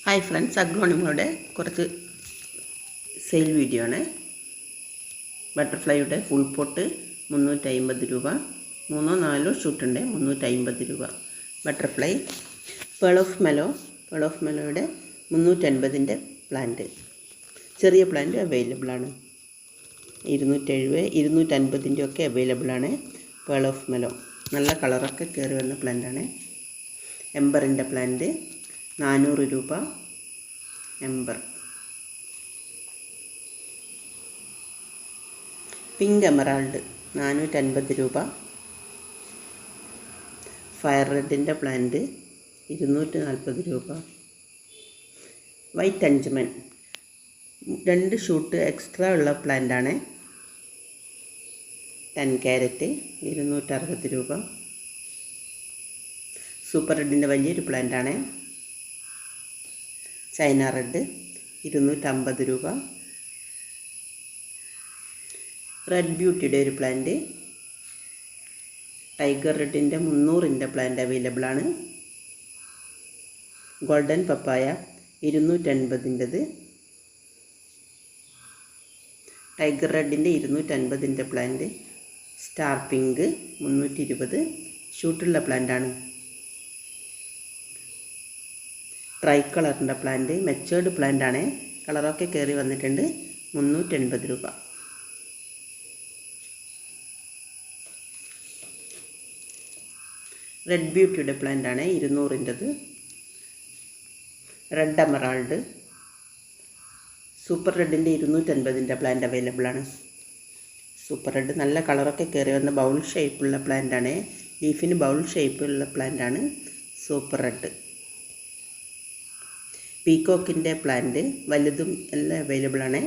Hi friends, അഗ്ലോണിമയുടെ കുറച്ച് sale video ആണ്. ബട്ടർഫ്ലൈയുടെ full pot 350 രൂപ, 3-4 ഷൂട്ടുണ്ട് 350 രൂപ. ബട്ടർഫ്ലൈ പേൾ ഓഫ് മെലോയുടെ 350ൻ്റെ പ്ലാന്റ്, ചെറിയ പ്ലാന്റ് അവൈലബിൾ ആണ്. 270, 250ൻ്റെ ഒക്കെ അവൈലബിൾ ആണ്. പേൾ ഓഫ് മെലോ നല്ല കളറൊക്കെ കയറി വന്ന പ്ലാന്റാണ്. എംബറിൻ്റെ പ്ലാന്റ് 400 രൂപ. എംബർ. പിങ്ക് എമറാൾഡ് 450 രൂപ. ഫയർ റെഡിൻ്റെ പ്ലാന്റ് 240 രൂപ. വൈറ്റ് അഞ്ച്മൻ 2 ഷൂട്ട് എക്സ്ട്രാ ഉള്ള പ്ലാന്റാണ്. 10 ക്യാരറ്റ് 260 രൂപ. സൂപ്പർ റെഡിൻ്റെ വലിയൊരു പ്ലാന്റാണ്. ചൈന റെഡ് 250 രൂപ. റെഡ് ബ്യൂട്ടിയുടെ ഒരു പ്ലാന്റ്, ടൈഗർ റെഡിൻ്റെ 300ൻ്റെ പ്ലാന്റ് അവൈലബിൾ ആണ്. ഗോൾഡൻ പപ്പായ 250ൻ്റെത്. ടൈഗർ റെഡിൻ്റെ 250ൻ്റെ പ്ലാന്റ്. സ്റ്റാർ പിങ്ക് 320, ഷൂട്ടുള്ള പ്ലാന്റാണ്. ട്രൈ കളറിൻ്റെ പ്ലാന്റ്, മെച്ചേർഡ് പ്ലാന്റാണ്. കളറൊക്കെ കയറി വന്നിട്ടുണ്ട്. 380 രൂപ. റെഡ് ബ്യൂട്ടിയുടെ പ്ലാന്റാണ് 200ൻ്റെത്. റെഡ് എമറാൾഡ്, സൂപ്പർ റെഡിൻ്റെ 250ൻ്റെ പ്ലാന്റ് അവൈലബിൾ ആണ്. സൂപ്പർ റെഡ് നല്ല കളറൊക്കെ കയറി വന്ന ബൗൾ ഷേപ്പുള്ള പ്ലാന്റാണ്. ലീഫിന് ബൗൾ ഷേപ്പുള്ള പ്ലാന്റാണ് സൂപ്പർ റെഡ്. പീക്കോക്കിൻ്റെ പ്ലാന്റ് വലുതും എല്ലാം അവൈലബിൾ ആണ്.